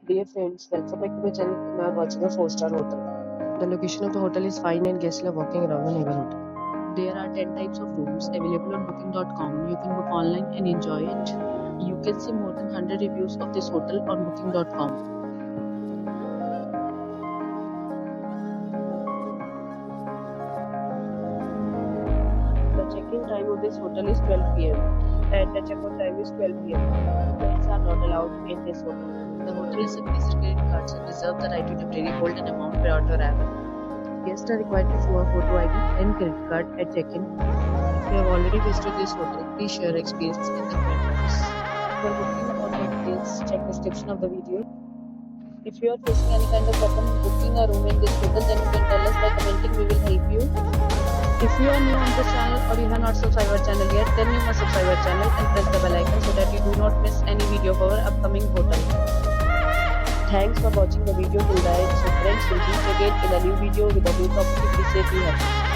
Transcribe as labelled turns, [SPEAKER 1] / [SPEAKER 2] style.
[SPEAKER 1] Dear friends, welcome back to my channel. Now watching a 4-star hotel. The location of the hotel is fine and guests love walking around the neighborhood. There are 10 types of rooms available on booking.com. You can book online and enjoy it. You can see more than 100 reviews of this hotel on booking.com. The check-in time of this hotel is 12 p.m. and the check-out time is 12 p.m. Pets are not allowed in this hotel. The hotel accepts major credit cards and reserves the right to temporarily hold an amount prior to arrival. Guests are required to show a photo ID and credit card at check-in. If you have already visited this hotel, please share your experience in the comment box. For booking or more details, check the description of the video. If you are facing any kind of problem booking a room in this hotel, then you can tell us by commenting. We will help you. If you are new on this channel or you have not subscribed our channel yet, then you must subscribe our channel and press the bell icon so that you do not miss any video of our upcoming hotel. Thanks for watching the video till the end. So friends, will meet again in a new video with a new topic. Be safe, be happy.